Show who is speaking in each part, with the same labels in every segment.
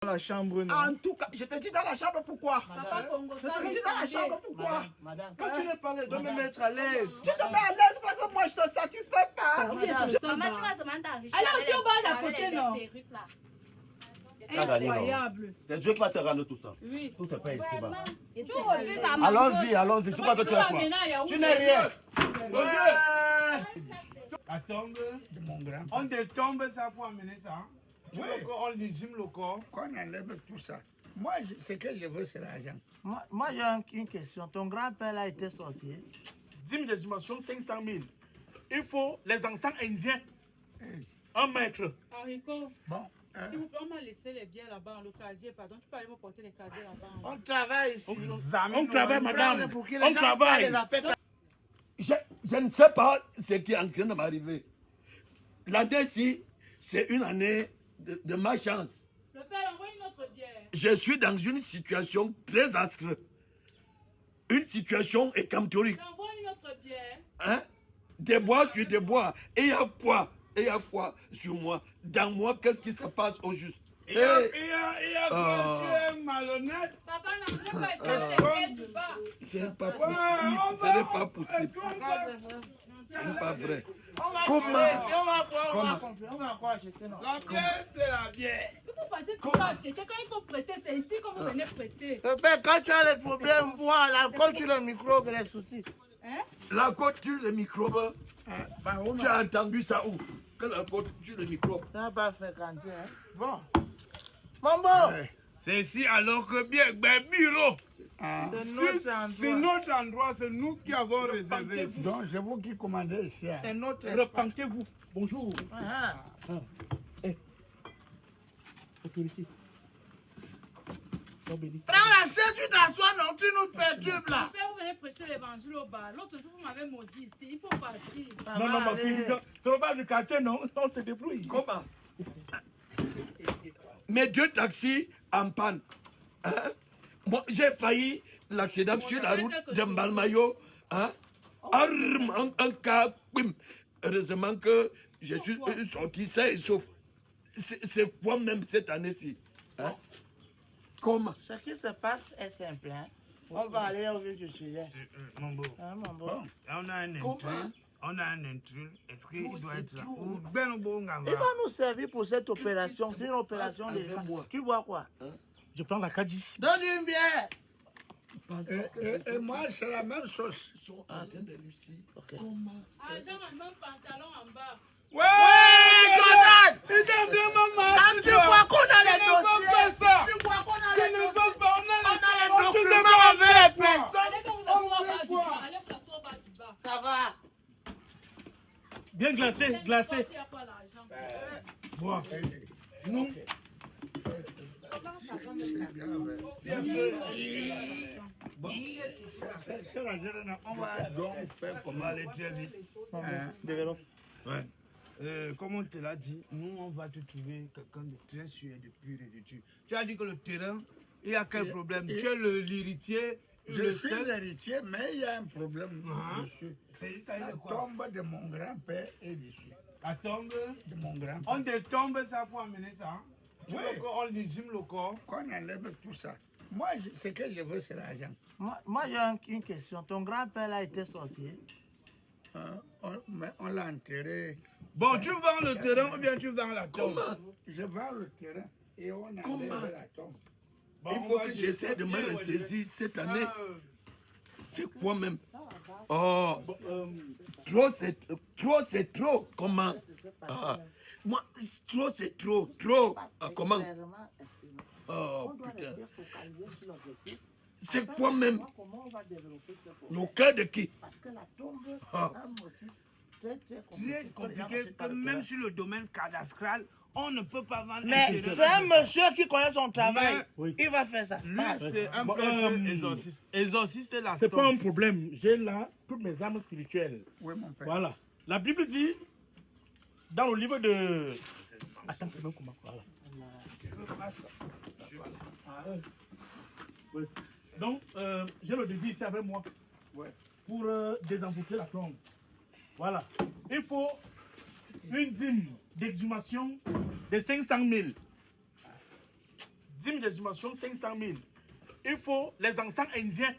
Speaker 1: La chambre, non.
Speaker 2: En tout cas, je te dis dans la chambre pourquoi? Je te dis dans la chambre pourquoi?
Speaker 1: Madame, quand tu ne parles, dois me mettre à l'aise.
Speaker 2: Tu te mets à l'aise parce que moi je te satisfais pas.
Speaker 3: Maman, tu vas seulement t'enrichir.
Speaker 4: Alors, si on va à côté, non?
Speaker 3: Incroyable.
Speaker 5: C'est Dieu qui va te rendre tout ça.
Speaker 4: Oui.
Speaker 5: Tout se paye ici-bas.
Speaker 4: Tu refuses à manger.
Speaker 5: Allons-y, allons-y. Tu crois que tu es quoi? Tu n'es rien.
Speaker 1: Attends,
Speaker 2: De mon grand.
Speaker 1: on détombe ça pour amener ça.
Speaker 2: Oui.
Speaker 1: On légime le corps.
Speaker 2: Qu'on enlève tout ça. Moi, ce que je veux, c'est l'argent.
Speaker 6: Moi j'ai une question. Ton grand-père a été sorcier.
Speaker 1: 10 000 d'estimation, 500 000. Il faut les encens indiens. 1 mètre.
Speaker 4: Enrico,
Speaker 2: Bon.
Speaker 4: s'il vous plaît, on m'a laissé les biens là-bas, le casier, pardon. Tu peux aller me porter les casiers là-bas.
Speaker 6: On travaille ici.
Speaker 1: On travaille, madame.
Speaker 6: Pour que les
Speaker 1: On
Speaker 6: gens
Speaker 1: travaille.
Speaker 6: fassent les affaires.
Speaker 5: Je ne sais pas ce qui est en train de m'arriver. L'année-ci, c'est une année de malchance.
Speaker 4: Le père, envoie une autre bière.
Speaker 5: Je suis dans une situation très astre. Une situation écamptorique.
Speaker 4: J'envoie une autre bière.
Speaker 5: Hein? Des bois sur des bois. Et il y a quoi? Et il y a quoi sur moi? Dans moi, qu'est-ce qui se passe au juste?
Speaker 1: Il y a que tu es malhonnête.
Speaker 4: Papa n'a pas échappé les bières du bas.
Speaker 5: Ce n'est pas possible. Ce n'est pas possible. Ce n'est pas vrai. Comment?
Speaker 6: On va on va quoi acheter, non?
Speaker 1: La bière, c'est la bière.
Speaker 4: Il faut pas dire que tu vas acheter. Quand il faut prêter, c'est ici que vous venez prêter.
Speaker 6: Ben, quand tu as les problèmes, bois l'alcool, tu les microbes, les soucis.
Speaker 4: Hein?
Speaker 5: La côte tue les microbes. Tu as entendu ça où? Que la côte tue les microbes.
Speaker 6: Ça n'a pas fréquenté, hein? Bon. Mon beau,
Speaker 1: C'est ici alors que bien, ben, bureau.
Speaker 6: c'est
Speaker 1: C'est
Speaker 6: notre endroit.
Speaker 1: notre endroit, c'est nous qui avons réservé.
Speaker 2: Donc, c'est vous qui commandez ici. Hein.
Speaker 6: C'est notre espace.
Speaker 1: Repentez-vous. Bonjour.
Speaker 6: Ah,
Speaker 1: Autorité. Sois béni.
Speaker 6: prends la chaise, tu t'assois, non? Tu nous perturbes
Speaker 4: Mon
Speaker 6: là.
Speaker 4: père, vous venez prêcher l'évangile au bar. L'autre jour, vous m'avez maudit ici. Il faut partir.
Speaker 6: Ça
Speaker 1: Non,
Speaker 6: va
Speaker 1: non, ma
Speaker 6: aller.
Speaker 1: fille, c'est pas du quartier, non. On se débrouille.
Speaker 5: Comment? Mes deux taxis en panne. Hein? Moi, j'ai failli l'accident sur la route de Mbalmayo. Hein? Un cas, bim. Heureusement que je suis sorti sain et sauf. C'est quoi même cette année-ci? Hein? Comment?
Speaker 6: Ce qui se passe est simple, hein? On va aller au vif du sujet.
Speaker 1: Mon beau.
Speaker 6: Hein, mon beau?
Speaker 1: On a un
Speaker 5: Comment?
Speaker 1: intrus. On a un intrus. Est-ce qu'il
Speaker 5: Tout,
Speaker 1: doit
Speaker 5: c'est
Speaker 1: être là?
Speaker 5: tout.
Speaker 1: Ben bon, on
Speaker 6: Il va nous servir pour cette opération. C'est une opération
Speaker 5: passe
Speaker 6: de
Speaker 5: avec
Speaker 6: gens.
Speaker 5: moi?
Speaker 6: Tu bois quoi?
Speaker 1: Je prends la Kadi.
Speaker 6: Donne une bière.
Speaker 2: Et moi, c'est la même chose.
Speaker 5: Ils sont en train de réussir.
Speaker 6: Ok.
Speaker 5: Comment?
Speaker 4: Argent maintenant, pantalon en bas.
Speaker 1: Ouais!
Speaker 6: Jordan!
Speaker 1: Il t'a vraiment mal.
Speaker 6: Ah, tu vois qu'on a les
Speaker 1: Il ne veut
Speaker 6: dossiers.
Speaker 1: pas ça.
Speaker 6: Tu vois qu'on a
Speaker 1: Il
Speaker 6: les
Speaker 1: ne
Speaker 6: dossiers.
Speaker 1: veut pas.
Speaker 6: On a les
Speaker 1: On te
Speaker 6: documents
Speaker 1: demande
Speaker 6: avec les
Speaker 1: quoi?
Speaker 6: personnes.
Speaker 4: Allez que vous asseoir au bas du bas. Allez vous asseoir au bas du bas.
Speaker 6: Ça va.
Speaker 1: Bien glacé, glacé.
Speaker 4: Il y a pas l'argent.
Speaker 1: Bon. Nous,
Speaker 2: C'est la journée. On va donc faire
Speaker 1: on va aller très vite.
Speaker 6: Développe.
Speaker 1: Ouais. Comme on te l'a dit, nous on va te trouver quelqu'un de très sûr et de pur et de Dieu. Tu as dit que le terrain, il y a quel problème? Tu es l'héritier,
Speaker 2: Je
Speaker 1: le
Speaker 2: suis
Speaker 1: seul.
Speaker 2: l'héritier, mais il y a un problème
Speaker 1: Ah.
Speaker 2: dessus.
Speaker 1: Ça y
Speaker 2: La
Speaker 1: est quoi?
Speaker 2: tombe de mon grand-père est dessus.
Speaker 1: La tombe,
Speaker 2: De mon grand-père.
Speaker 1: on détombe ça pour amener ça. Hein? Tu
Speaker 2: Oui.
Speaker 1: veux qu'on légime le corps?
Speaker 2: Qu'on enlève tout ça. Moi, ce que je veux, c'est l'argent.
Speaker 6: Moi j'ai une question. Ton grand-père a été sorcier.
Speaker 2: Mais on l'a enterré.
Speaker 1: Bon, tu vends le terrain ou bien tu vends la tombe?
Speaker 5: Comment?
Speaker 2: Je vends le terrain et on enlève
Speaker 5: Comment?
Speaker 2: la tombe.
Speaker 1: Bon,
Speaker 5: Il
Speaker 1: on
Speaker 5: faut
Speaker 1: va
Speaker 5: que
Speaker 1: dire-
Speaker 5: j'essaie de me
Speaker 1: Bien,
Speaker 5: ressaisir cette année.
Speaker 1: Euh,
Speaker 5: C'est quoi même? Oh,
Speaker 1: bon,
Speaker 5: trop c'est trop. Comment? Ah, moi, trop c'est trop. Trop. Ah, comment? Oh,
Speaker 6: On doit
Speaker 5: putain.
Speaker 6: rester focalisé sur l'objectif.
Speaker 5: C'est quoi même?
Speaker 6: Comment on va développer ce problème?
Speaker 5: Le cœur de qui?
Speaker 6: Parce que la tombe, c'est
Speaker 5: Ah.
Speaker 6: un motif très
Speaker 1: très
Speaker 6: compliqué.
Speaker 1: compliqué que même sur le domaine cadastral, on ne peut pas vendre
Speaker 6: Mais
Speaker 1: terrain.
Speaker 6: c'est un monsieur qui connaît son travail.
Speaker 1: Oui.
Speaker 6: Il va faire ça.
Speaker 1: Lui,
Speaker 6: Passe.
Speaker 1: c'est un
Speaker 7: Bon,
Speaker 1: peu exorciste. Exorciste est la
Speaker 7: C'est pas un
Speaker 1: tombe.
Speaker 7: problème. J'ai là toutes mes armes spirituelles.
Speaker 2: Oui, mon père.
Speaker 7: Voilà. La Bible dit, dans le livre de... Attends, c'est même comment? Voilà. Oui. Donc, j'ai le devis ici avec moi.
Speaker 2: Ouais.
Speaker 7: Pour désenvoûter la tombe. Voilà. Il faut une dîme d'exhumation de 500 000. 10 000 estimations, 500 000. Il faut les encens indiens.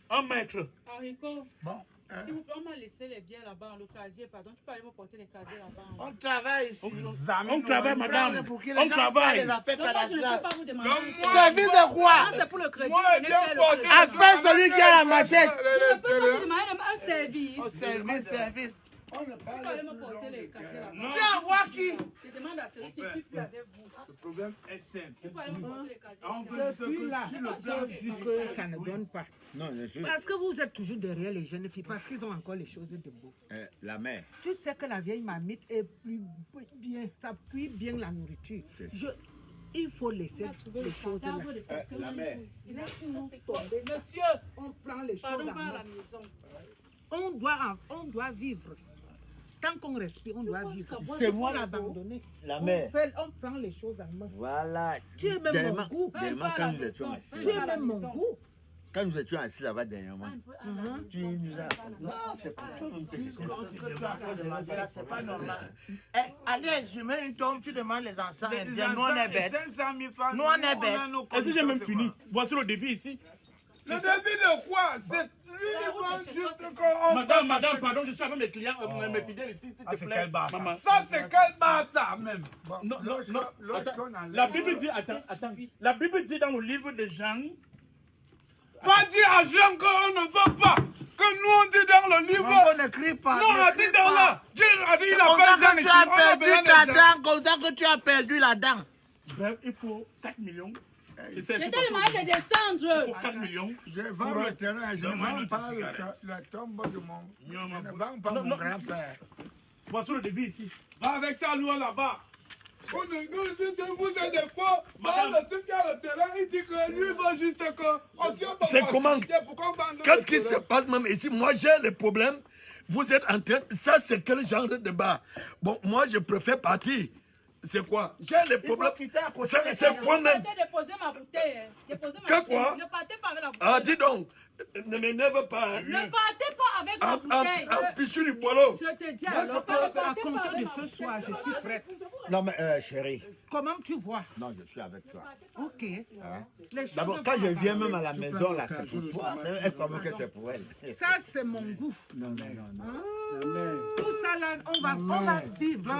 Speaker 7: 1 mètre.
Speaker 4: Haricot,
Speaker 2: Bon.
Speaker 4: s'il vous plaît, on m'a laissé les biens là-bas, le casier, pardon. Tu peux aller me porter les casiers là-bas.
Speaker 6: On travaille ici.
Speaker 7: On travaille, madame.
Speaker 6: Pour que les
Speaker 7: On
Speaker 6: gens
Speaker 7: travaille.
Speaker 6: fassent les affaires
Speaker 4: Donc, moi, je ne peux
Speaker 6: cadastrales.
Speaker 4: pas vous demander.
Speaker 6: Service de quoi?
Speaker 4: C'est pour le crédit.
Speaker 1: Moi,
Speaker 4: venez
Speaker 1: bien
Speaker 4: faire le
Speaker 1: porté.
Speaker 4: crédit.
Speaker 6: Appelle celui qui a la machette.
Speaker 4: Je ne peux pas vous demander un service.
Speaker 6: Au service.
Speaker 2: On ne
Speaker 4: Tu peux
Speaker 2: parle
Speaker 4: aller
Speaker 2: plus
Speaker 4: me porter les
Speaker 2: long.
Speaker 4: casiers là-bas.
Speaker 6: Tu envoies qui?
Speaker 4: Je demande à celui-ci, tu peux avec vous.
Speaker 1: Le problème est simple.
Speaker 4: Tu peux aller me porter les casiers.
Speaker 1: On peut dire que
Speaker 8: là,
Speaker 1: sur le plan
Speaker 8: je dis que ça ne donne pas.
Speaker 9: Non, je suis
Speaker 8: Parce que vous êtes toujours derrière les jeunes filles, parce qu'ils ont encore les choses debout.
Speaker 9: la mère.
Speaker 8: Tu sais que la vieille marmite est plus bien, ça cuit bien la nourriture.
Speaker 9: C'est
Speaker 8: Il faut laisser les choses là.
Speaker 9: La mère.
Speaker 8: Laisse-nous tomber.
Speaker 4: Monsieur,
Speaker 8: On prend les choses
Speaker 4: pardon
Speaker 8: en
Speaker 4: pas à la
Speaker 8: main.
Speaker 4: maison.
Speaker 8: On doit vivre. Tant qu'on respire, on doit vivre.
Speaker 9: C'est
Speaker 8: C'est
Speaker 9: moi
Speaker 8: moi abandonné.
Speaker 9: La mère.
Speaker 8: On prend les choses en main.
Speaker 9: Voilà.
Speaker 8: Tu es même mon goût.
Speaker 9: Dernièrement, quand nous étions assis,
Speaker 8: Tu es même mon goût.
Speaker 9: quand nous étions assis là-bas dernièrement,
Speaker 8: Mhm.
Speaker 9: tu nous as. Non, c'est pas toi-même que
Speaker 6: Ce que tu as fait demander là, c'est pas normal. Eh, allez, je mets une tombe, tu demandes les encens indiens. Nous, on est bêtes.
Speaker 1: 500 000 francs.
Speaker 6: Nous, on est bêtes.
Speaker 7: Est-ce que j'ai même fini? Voici le devis ici.
Speaker 1: Le devis de quoi? C'est uniquement juste qu'on...
Speaker 7: Madame, pardon, je suis avec mes clients, mes fidèles ici, s'il te plaît. Maman.
Speaker 1: Ça, c'est quel bar, ça, même?
Speaker 7: Non, non, non. Attends,
Speaker 2: Lorsqu'on enlève...
Speaker 7: la Bible dit, attends. La Bible dit dans le livre de Jean,
Speaker 1: Pas dire à Jean qu'on ne veut pas. Que nous, on dit dans le livre...
Speaker 6: On n'écrit pas.
Speaker 1: Non, on a dit dans là. Dieu a dit, il
Speaker 6: Comme ça
Speaker 1: appelle Jean
Speaker 6: que
Speaker 1: ici.
Speaker 6: tu as
Speaker 1: On a
Speaker 6: perdu
Speaker 1: besoin
Speaker 6: ta
Speaker 1: de Jean.
Speaker 6: dent, comme ça que tu as perdu la dent.
Speaker 7: bref, il faut 4 millions. C'est ça,
Speaker 4: Je
Speaker 7: il
Speaker 4: t'ai
Speaker 7: faut
Speaker 4: demandé de
Speaker 7: Il
Speaker 4: descendre.
Speaker 7: faut 4 millions.
Speaker 2: Je vends le terrain, je ne vends pas la tombe de mon... Je ne vends pas
Speaker 7: Non,
Speaker 2: mon
Speaker 7: non.
Speaker 2: grand-père.
Speaker 7: Voici le devis ici.
Speaker 1: Va avec ça, loin là-bas. On nous dit que vous êtes des faux. Le type qui a le terrain, il dit que lui veut juste que...
Speaker 5: C'est comment?
Speaker 1: Pourquoi on vend le
Speaker 5: Qu'est-ce qui
Speaker 1: terrain?
Speaker 5: se passe même ici? Moi, j'ai les problèmes. Vous êtes en train... Ça, c'est quel genre de débat? Bon, moi, je préfère partir. C'est quoi? J'ai les
Speaker 6: Il faut
Speaker 5: problèmes.
Speaker 6: quitter à côté.
Speaker 5: C'est quoi
Speaker 4: Je
Speaker 5: même?
Speaker 4: t'ai déposé ma bouteille. Déposez ma
Speaker 5: Que
Speaker 4: bouteille.
Speaker 5: quoi?
Speaker 4: Ne partez pas avec la bouteille.
Speaker 5: Ah, dis donc. Ne m'énerve pas. Hein.
Speaker 4: Ne partez pas avec ma bouteille.
Speaker 5: Pissu du boileau.
Speaker 8: Je te dis
Speaker 4: je
Speaker 8: alors
Speaker 4: parle
Speaker 8: qu'à
Speaker 4: pas
Speaker 8: compter
Speaker 4: avec
Speaker 8: de
Speaker 4: ma
Speaker 8: ce soir, je suis prête.
Speaker 9: Non, mais chérie,
Speaker 8: Comment tu vois?
Speaker 9: non, je suis avec toi.
Speaker 8: Ok.
Speaker 9: Hein?
Speaker 8: Les choses
Speaker 9: D'abord, quand je viens même à la maison, là, c'est pour toi. C'est comme que c'est pour elle.
Speaker 8: Ça, c'est mon goût.
Speaker 9: Non, non, non, non.
Speaker 8: Tout ça là, on va vivre.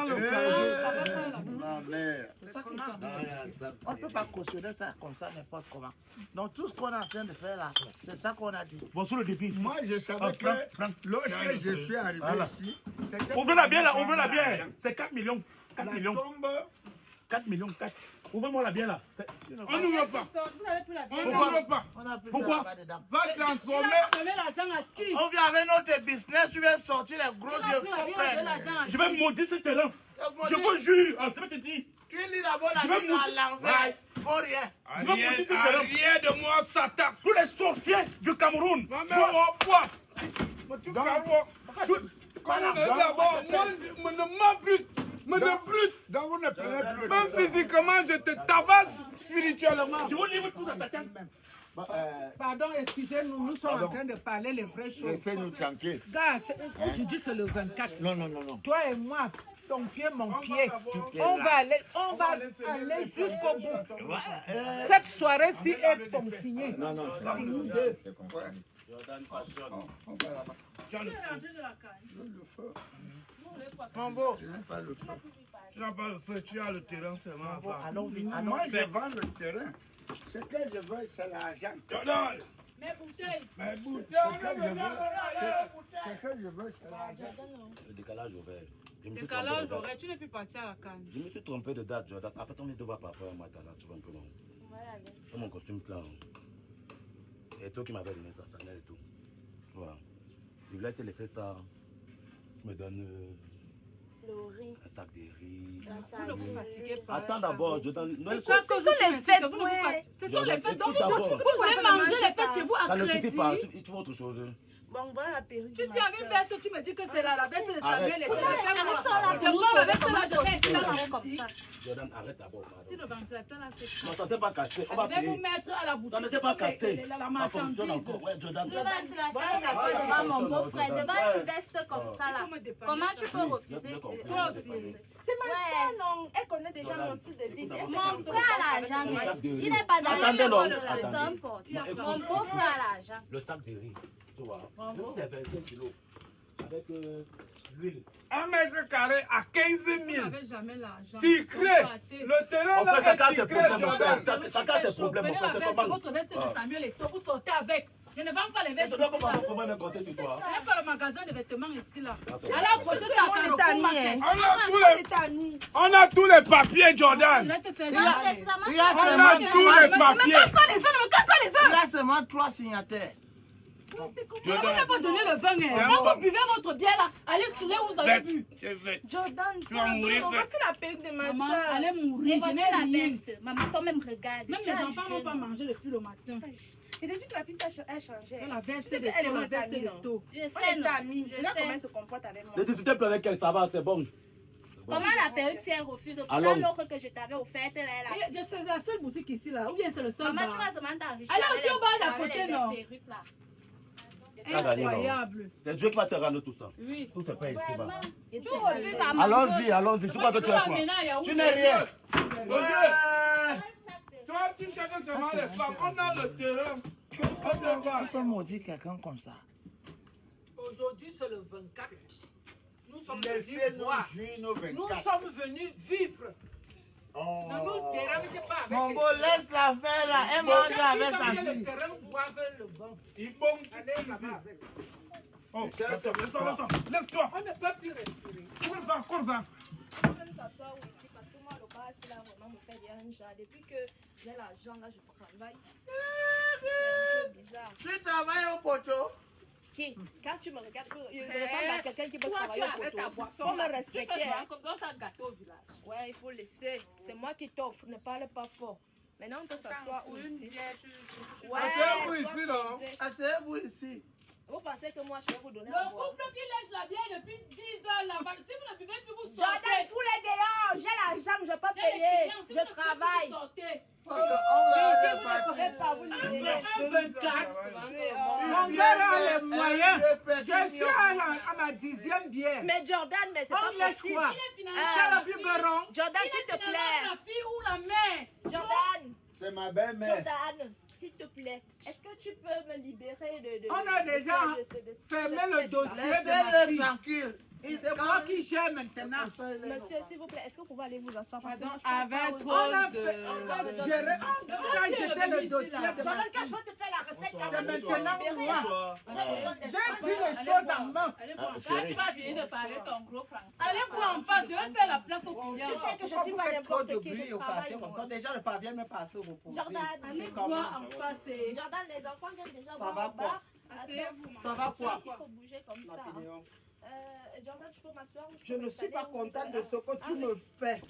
Speaker 2: Ma mère.
Speaker 6: C'est ça qui t'embête. On ne peut pas cautionner ça comme ça n'importe comment. Donc tout ce qu'on est en train de faire là, c'est ça qu'on a dit.
Speaker 7: Voici le devis ici.
Speaker 2: Moi, je savais que lorsque je suis arrivé ici, c'était...
Speaker 7: Ouvrez-la bien là, ouvrez-la bien. C'est 4 millions. 4
Speaker 2: La
Speaker 7: millions.
Speaker 2: tombe...
Speaker 7: 4 millions, 4. Ouvrez-moi la bien là.
Speaker 1: On n'ouvre pas.
Speaker 4: Vous n'avez plus la
Speaker 1: On
Speaker 4: bouteille.
Speaker 1: n'ouvre pas.
Speaker 6: On a pris
Speaker 7: Pourquoi?
Speaker 6: ça là-bas dedans.
Speaker 1: Va
Speaker 4: Il
Speaker 1: transformer.
Speaker 4: a donné l'argent à qui?
Speaker 6: On vient avec notre business, tu viens sortir les gros
Speaker 4: Il a
Speaker 6: yeux
Speaker 4: pris
Speaker 6: faux
Speaker 4: l'argent à qui?
Speaker 7: Je vais maudire ce terrain. Je
Speaker 6: près.
Speaker 7: vous jure. Ah, c'est ce que tu dis.
Speaker 6: Tu lis d'abord la
Speaker 7: Je vais
Speaker 6: Bible à
Speaker 7: vous-
Speaker 6: l'envers. Faut rien.
Speaker 7: Je vais maudire ce terrain.
Speaker 1: Arrière de moi, Satan.
Speaker 7: Tous les sorciers du Cameroun.
Speaker 1: Ma mère, on boit. Mais tu carreaux. Quand on est là-bas, moi, je me demande plus. Me de plus.
Speaker 2: Donc vous ne prenez plus.
Speaker 1: Même physiquement, je te tabasse spirituellement.
Speaker 7: Je vous livre tout ça, Satan.
Speaker 8: Pardon, excusez-nous, nous sommes en train de parler les vraies choses.
Speaker 9: Laissez-nous tranquilles.
Speaker 8: Gars, aujourd'hui c'est le 24.
Speaker 9: Non, non, non, non.
Speaker 8: Toi et moi, ton pied, mon pied.
Speaker 9: est
Speaker 8: On
Speaker 9: là.
Speaker 8: va aller jusqu'au bout. Cette soirée-ci est ton signé.
Speaker 9: Non, non, c'est
Speaker 8: Nous deux.
Speaker 9: c'est comme ça.
Speaker 2: On va là-bas.
Speaker 4: Tu es rentré de la canne.
Speaker 2: Le feu.
Speaker 6: Mon beau.
Speaker 2: Je n'ai pas le feu.
Speaker 1: Tu n'as pas le feu, tu as le terrain seulement.
Speaker 6: Bon, allons vite.
Speaker 2: Non,
Speaker 6: Allons
Speaker 2: moi,
Speaker 6: vite.
Speaker 2: je vends le terrain. Ce que je veux, c'est l'argent.
Speaker 1: Jordan.
Speaker 4: Mais bouteille.
Speaker 2: Mais bon, ce que je veux, c'est l'argent.
Speaker 10: Le décalage horaire. Je me suis trompé de
Speaker 4: Décalage
Speaker 10: date.
Speaker 4: horaire, tu ne peux partir à la canne.
Speaker 10: Je me suis trompé de date, Jordan. En fait, on est devoir par rapport à matin là, tu vois un peu long. C'est mon costume là. Et toi qui m'avais donné ça, ça et tout. Voilà. Je voulais te laisser ça. Tu me donnes un sac de riz.
Speaker 4: Vous ne vous fatiguez pas.
Speaker 10: Attends d'abord, Jordan. Noël,
Speaker 4: Ce sont les fêtes. Ce sont les fêtes. Donc, vous voulez manger les fêtes chez vous à
Speaker 10: ça ne
Speaker 4: crédit.
Speaker 10: suffit pas. Tu veux autre chose.
Speaker 3: Bon, voilà la perruque.
Speaker 4: Tu as une veste, tu me dis que c'est la veste de Samuel et que
Speaker 10: Jordan, arrête d'abord.
Speaker 4: si le ventilateur là c'est
Speaker 10: Non, ça ne s'est pas cassé. On
Speaker 4: je
Speaker 10: va
Speaker 4: vais vous
Speaker 10: payer.
Speaker 4: mettre à la boutique.
Speaker 10: Ça ne s'est pas cassé.
Speaker 4: La
Speaker 10: Ça
Speaker 4: marchandise.
Speaker 10: fonctionne encore. Ouais, Jordan.
Speaker 3: Le ventilateur, c'est quoi devant mon beau-frère, devant une veste comme ça là. Comment tu peux refuser?
Speaker 4: Toi aussi.
Speaker 3: C'est ma soeur, non. Elle connaît déjà mon style de vie. Mon frère a l'argent, mais il n'est pas dans
Speaker 10: Attendez,
Speaker 3: le
Speaker 10: non.
Speaker 3: monde. Mon beau-frère a l'argent.
Speaker 10: Le sac de riz, tu vois. Même si c'est 25 kilos. Avec l'huile.
Speaker 1: 1 mètre carré à 15
Speaker 4: Je
Speaker 1: 000.
Speaker 4: n'avais jamais l'argent.
Speaker 1: Ticré. Le terrain
Speaker 10: En fait,
Speaker 1: là
Speaker 10: chacun
Speaker 1: est
Speaker 10: ses
Speaker 1: ticré,
Speaker 10: problèmes.
Speaker 1: Jordan.
Speaker 10: Chacun ses problèmes.
Speaker 4: Prenez la
Speaker 10: C'est
Speaker 4: veste,
Speaker 10: comment?
Speaker 4: votre veste de Samuel et toi, vous sortez avec. Je ne vends pas les
Speaker 10: Mais
Speaker 4: vestes
Speaker 10: je dois
Speaker 4: ici,
Speaker 10: pas
Speaker 4: là.
Speaker 10: avoir problème de compter sur toi.
Speaker 4: Ce n'est pas le magasin de vêtements ici là.
Speaker 10: Attends.
Speaker 4: Allez approcher ça, ça le
Speaker 1: On a tous les papiers, Jordan.
Speaker 4: Je vais te faire
Speaker 6: Il y
Speaker 4: mal.
Speaker 6: a
Speaker 1: On a
Speaker 6: seulement
Speaker 1: tous les
Speaker 4: Ne me
Speaker 1: papiers.
Speaker 4: casse pas les os, ne me casse pas les os.
Speaker 6: il y a seulement 3 signataires.
Speaker 4: Je ne vous ai pas donné le vin.
Speaker 1: C'est
Speaker 4: Quand
Speaker 1: bon.
Speaker 4: vous buvez votre bière là, allez souler où vous avez bu.
Speaker 3: Jordan,
Speaker 1: Tu vas mourir.
Speaker 3: voici la perruque de ma
Speaker 4: Maman,
Speaker 3: soeur.
Speaker 4: allez mourir. Je
Speaker 3: Voici
Speaker 4: n'ai
Speaker 3: la
Speaker 4: rien.
Speaker 3: veste. Maman, toi-même regarde.
Speaker 4: Même les enfants n'ont pas mangé depuis le matin.
Speaker 3: Il a dit que la fille a changé.
Speaker 4: La veste
Speaker 3: Tu sais
Speaker 4: de
Speaker 3: qu'elle est
Speaker 4: taux, la
Speaker 3: mon
Speaker 4: veste
Speaker 3: amie,
Speaker 4: de
Speaker 3: non?
Speaker 4: taux.
Speaker 3: Je sais,
Speaker 4: est
Speaker 3: non.
Speaker 4: amis.
Speaker 3: Je sais comment elle se comporte avec moi.
Speaker 10: Ne discutez plus avec elle, ça va, c'est bon.
Speaker 3: Comment la perruque, si elle refuse? Au
Speaker 10: Alors.
Speaker 3: final, l'autre que je t'avais offerte, elle est là.
Speaker 4: Je suis la seule boutique ici là. Ou bien c'est le seul
Speaker 3: Maman,
Speaker 4: bar.
Speaker 3: tu vas seulement t'enrichir.
Speaker 4: Allez
Speaker 3: avec
Speaker 4: aussi au bar d'à
Speaker 3: avec
Speaker 4: côté,
Speaker 3: les
Speaker 4: non?
Speaker 3: perruques, là.
Speaker 4: Incroyable.
Speaker 10: C'est Dieu qui va te rendre tout ça.
Speaker 4: Oui.
Speaker 10: Tout se paye ici-bas.
Speaker 3: Tu refuses à manger.
Speaker 10: Allons-y, allons-y. Tu crois que tu es quoi? Tu n'es rien.
Speaker 1: Toi, tu cherches seulement les femmes. On a le terrain.
Speaker 6: Tu peux maudire quelqu'un comme ça.
Speaker 8: Aujourd'hui, c'est le 24. Nous sommes venus
Speaker 9: Laissez-nous
Speaker 8: voir.
Speaker 9: jouir nos
Speaker 8: Nous
Speaker 9: 24.
Speaker 8: sommes venus vivre.
Speaker 9: Oh.
Speaker 8: Ne nous dérangez pas avec
Speaker 6: Mon
Speaker 8: les-
Speaker 6: beau, laisse la faire là. Elle mange avec sa
Speaker 8: Chacun le
Speaker 6: fille.
Speaker 8: terrain boive le vin.
Speaker 1: Il bombe.
Speaker 8: Allez là-bas avec.
Speaker 1: Oh, attends. Lève-toi.
Speaker 8: On ne peut plus respirer.
Speaker 1: Cours ça.
Speaker 3: Je peux me s'asseoir ici parce que moi, le bar, c'est là vraiment me fait déranger. Depuis que j'ai l'argent, là, je travaille. C'est un peu bizarre.
Speaker 6: Tu travailles au poteau.
Speaker 3: Qui? Quand tu me regardes, je ressemble à quelqu'un qui peut travailler au poteau. Faut me respecter. Hein. Ouais, il faut laisser. C'est moi qui t'offre. Ne parle pas fort. Maintenant, on peut s'asseoir où ici? Ouais,
Speaker 1: Asseyez-vous ici, non?
Speaker 6: Asseyez-vous ici.
Speaker 3: Vous pensez que moi, je vais vous donner
Speaker 4: Le
Speaker 3: à boire?
Speaker 4: couple qui lèche la bière depuis 10 heures là-bas. Si vous ne buvez plus, vous sortez.
Speaker 3: Jordan, sous les dehors. J'ai l'argent, je peux payer. Je travaille.
Speaker 4: Vous sortez.
Speaker 6: On
Speaker 3: Oui,
Speaker 6: va
Speaker 3: si
Speaker 6: aller
Speaker 3: vous ne
Speaker 6: partir.
Speaker 3: pourrez pas vous libérer.
Speaker 8: Mon père a les moyens. Je suis à ma 10e bière.
Speaker 3: Mais Jordan, mais c'est pas
Speaker 8: On laisse
Speaker 3: possible.
Speaker 8: quoi?
Speaker 4: Il est
Speaker 8: C'est
Speaker 4: finalement
Speaker 8: le biberon.
Speaker 3: Jordan, s'il te
Speaker 4: finalement
Speaker 3: plaît.
Speaker 4: la fille ou la mère.
Speaker 3: Jordan,
Speaker 9: C'est ma belle-mère.
Speaker 3: Jordan, s'il te plaît. Est-ce que tu peux me libérer de
Speaker 8: On a déjà fermé le dossier de ma
Speaker 6: Laissez-le
Speaker 8: fille.
Speaker 6: tranquille.
Speaker 8: C'est moi qui gère maintenant.
Speaker 3: Monsieur, s'il vous plaît, est-ce que vous pouvez aller vous asseoir? Parce que moi, je
Speaker 4: Avec
Speaker 3: peux
Speaker 8: On
Speaker 3: pas
Speaker 8: a géré, on a jeté le dossier de ma
Speaker 3: Jordan, quand je
Speaker 8: fille.
Speaker 3: vais te faire la recette,
Speaker 8: C'est
Speaker 3: quand
Speaker 8: maintenant
Speaker 3: libérer.
Speaker 8: moi.
Speaker 9: Bonsoir.
Speaker 8: J'ai pris les choses en main.
Speaker 4: Quand tu vas finir de parler ton gros français. Allez boire en face, je vais faire la place au client.
Speaker 3: Tu sais que je suis pas n'importe qui, je travaille. moi.
Speaker 2: Déjà, le pavillon me passe au repos.
Speaker 3: Jordan,
Speaker 4: Allez boire en face. et-
Speaker 3: Jordan, les enfants viennent déjà
Speaker 2: Ça
Speaker 3: boire
Speaker 2: va
Speaker 3: au bar.
Speaker 4: Asseyez-vous.
Speaker 2: Ça va quoi?
Speaker 3: Il faut bouger comme ça. hein. Jordan, tu peux m'asseoir ou
Speaker 2: Je
Speaker 3: peux
Speaker 2: ne suis
Speaker 3: m'installer
Speaker 2: pas
Speaker 3: où
Speaker 2: contente
Speaker 3: tu
Speaker 2: de
Speaker 3: veux?
Speaker 2: ce que tu
Speaker 3: Ah,
Speaker 2: me fais.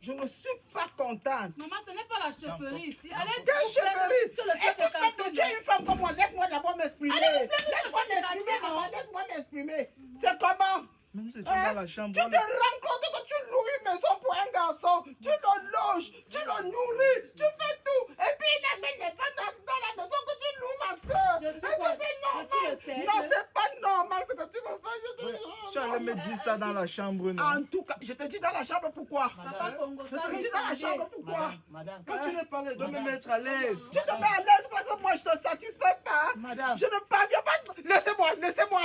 Speaker 2: Je ne suis pas contente.
Speaker 4: Maman, ce n'est pas la chefferie ici. Allez,
Speaker 2: Quelle chefferie?
Speaker 4: tu le chef de
Speaker 2: Écoute, tu es une femme comme moi. Laisse-moi d'abord m'exprimer.
Speaker 4: Allez, vous plaît,
Speaker 2: Laisse-moi
Speaker 4: vous plaît,
Speaker 2: m'exprimer,
Speaker 4: vous
Speaker 2: maman.
Speaker 4: plaît.
Speaker 2: Laisse-moi m'exprimer. C'est comment?
Speaker 6: Même si tu es
Speaker 2: Hein?
Speaker 6: dans la chambre.
Speaker 2: Tu te rends compte que tu loues une maison pour un garçon. Tu le loges, tu le nourris, tu fais tout. Et puis il amène les femmes dans la maison que tu loues, ma soeur.
Speaker 4: Je suis
Speaker 2: Est-ce
Speaker 4: quoi?
Speaker 2: que c'est
Speaker 4: Je suis le
Speaker 2: normal?
Speaker 4: cercle.
Speaker 2: Non, c'est pas normal ce que tu me fais. Je te
Speaker 6: Tu allais me dire ça dans la chambre, non?
Speaker 2: En tout cas, je te dis dans la chambre pourquoi?
Speaker 4: Papa Congo,
Speaker 2: Je
Speaker 4: ça
Speaker 2: te dis dans la chambre pourquoi?
Speaker 6: Madame, quand tu ne parles, dois me mettre à l'aise.
Speaker 2: Tu te mets à l'aise parce que moi je te satisfais pas.
Speaker 6: Madame.
Speaker 2: Je ne parviens pas. Laissez-moi, laissez-moi.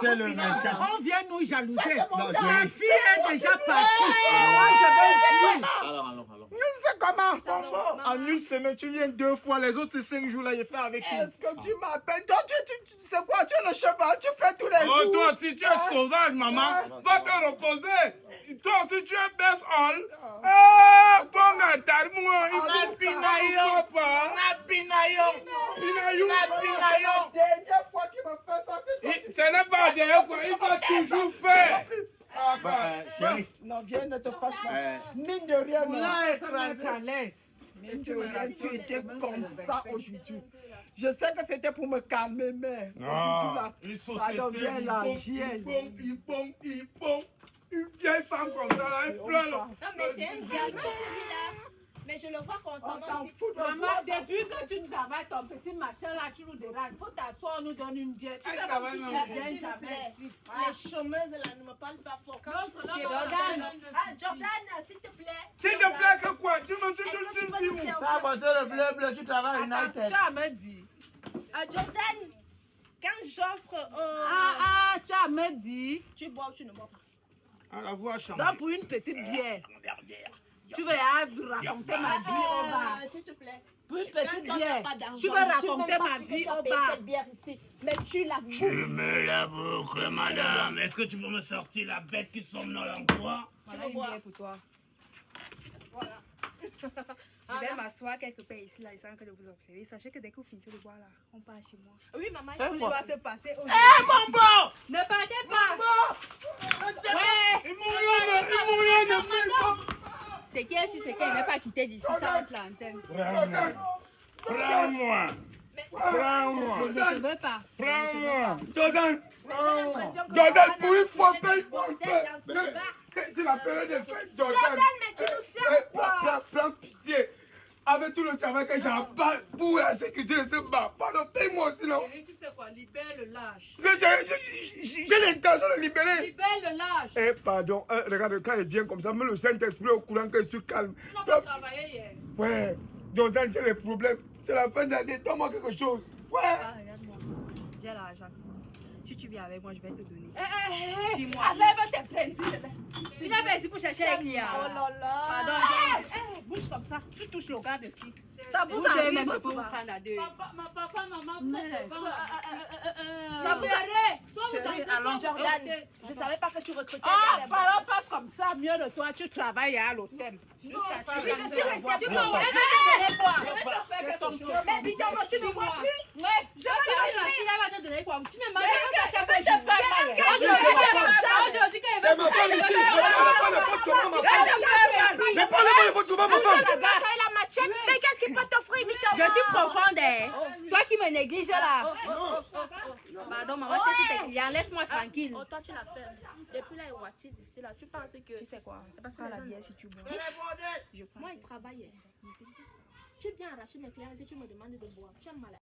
Speaker 6: C'est le méchant.
Speaker 8: On vient nous jalouser.
Speaker 2: C'est mon gars.
Speaker 8: La fille est déjà partie. Moi, je vais jouer.
Speaker 9: Allons.
Speaker 2: C'est comment?
Speaker 6: Bongo, en une semaine, tu viens 2 fois. Les autres 5 jours là, il fait avec qui?
Speaker 2: Est-ce que tu m'appelles? Toi, tu sais quoi? Tu es le cheval, tu fais tous les jours.
Speaker 1: Oh, toi aussi, tu es sauvage, maman. Va te reposer. Toi aussi, tu es best all. Ah, bon,
Speaker 2: La dernière fois qu'il me fait ça, c'est
Speaker 1: Ce n'est pas la dernière fois, il va toujours faire. Ah, bah.
Speaker 9: Chérie,
Speaker 2: Non, viens, ne te fâche pas. Mine de rien, non.
Speaker 8: Là, elle se met à l'aise.
Speaker 2: Tu étais comme ça aujourd'hui. Je sais que c'était pour me calmer, mais aujourd'hui là, ça devient la vieille.
Speaker 1: Une vieille femme comme ça, là, elle pleure.
Speaker 3: Non, mais c'est un gamin celui-là. Mais je le vois constamment.
Speaker 8: Maman, depuis que tu travailles ton petit machin là, tu nous déranges. Il faut t'asseoir, on nous donne une bière. Tu fais comme si tu viens jamais ici.
Speaker 3: Les chômeuses là ne me parlent pas fort.
Speaker 8: Jordan,
Speaker 3: s'il te plaît.
Speaker 1: S'il te plaît, que quoi? Tu me dis.
Speaker 6: Ça, parce que le bleu, tu travailles à United.
Speaker 8: tu as me dit.
Speaker 3: Jordan, quand j'offre.
Speaker 8: Tu as me dit.
Speaker 3: Tu bois ou tu ne bois pas?
Speaker 1: À la voix chante.
Speaker 8: Donc pour une petite bière. Tu vas raconter ma vie au bar.
Speaker 3: S'il te plaît.
Speaker 8: Pour une petite bière. Tu
Speaker 3: Tu
Speaker 8: vas raconter ma vie au bar.
Speaker 3: cette bière ici. Mais tu la
Speaker 1: Tu me la boucle, madame. Est-ce que tu peux me sortir la bête qui somnole en toi?
Speaker 3: Voilà une bière
Speaker 11: pour toi.
Speaker 3: Voilà.
Speaker 11: Je vais m'asseoir quelque part ici, là, sans que de vous observer. Sachez que dès que vous finissez de boire là, on part chez moi.
Speaker 3: Oui, maman.
Speaker 11: Tout doit se passer aujourd'hui.
Speaker 1: Eh, mon beau!
Speaker 11: Ne partez pas!
Speaker 1: Ouais! Il mouille,
Speaker 11: C'est qui est sûr, c'est qu'il n'est pas quitté d'ici, ça va être l'antenne.
Speaker 1: Prends-moi! Prends-moi!
Speaker 11: Je ne veux pas.
Speaker 1: Prends-moi! Jordan! Jordan, pour une fois, paye-moi un peu! C'est la période des fêtes, Jordan!
Speaker 3: Jordan, mais tu nous sers
Speaker 1: Prends pitié! Avec tout le travail que j'ai pour la sécurité de ce bar, pardon, paye-moi sinon!
Speaker 4: Tu sais quoi, libère le lâche.
Speaker 1: J'ai l'intention de libérer!
Speaker 4: Libère le lâche.
Speaker 1: Eh, pardon, regarde, quand il vient comme ça, mets le Saint-Esprit au courant que je suis calme.
Speaker 4: Tu n'as pas travaillé hier.
Speaker 1: Ouais, Jordan, j'ai les problèmes. C'est la fin d'année, donne-moi quelque chose. Ouais.
Speaker 11: Ah, regarde-moi. J'ai l'argent. Si tu viens avec moi, je vais te donner. Suis-moi.
Speaker 8: Enlève tes plaintes.
Speaker 11: Tu n'as pas ici pour chercher les clients.
Speaker 3: Oh là là.
Speaker 11: Pardon, viens.
Speaker 8: Bouge comme ça. Tu touches le gars de ski.
Speaker 11: Ça vous arrive même
Speaker 8: souvent.
Speaker 11: pour vous prendre à deux.
Speaker 4: Papa, maman, faites devant.
Speaker 8: Ça vous arrive.
Speaker 3: Chérie,
Speaker 8: Allons,
Speaker 3: Jordan, je savais pas que tu recrutais.
Speaker 8: Parlons pas comme ça. Mieux de toi, tu travailles à l'hôtel.
Speaker 3: Oui, je suis restée.
Speaker 11: Tu m'as donné quoi?
Speaker 3: Mais putain, moi, tu ne vois plus.
Speaker 11: Je suis la fille, elle va te donner quoi? Tu ne manges pas à chaque jour. Aujourd'hui, quand elle va
Speaker 1: ma femme ici. Mais parlez-moi de votre comment, ma femme.
Speaker 3: La machette, mais qu'est-ce qu'il peut t'offrir, Victor?
Speaker 11: je suis profonde. Toi qui me négliges là. Pardon, maman, je suis tes clients. Laisse-moi tranquille.
Speaker 3: Oh, toi, tu l'as fait. Depuis la Wattis ici, là, tu penses que.
Speaker 11: Tu sais quoi?
Speaker 3: Parce que
Speaker 11: Prends la bière si tu bois.
Speaker 3: Moi, il travaillait. Tu es bien arraché mes clients si tu me demandes de boire. Tu es malade.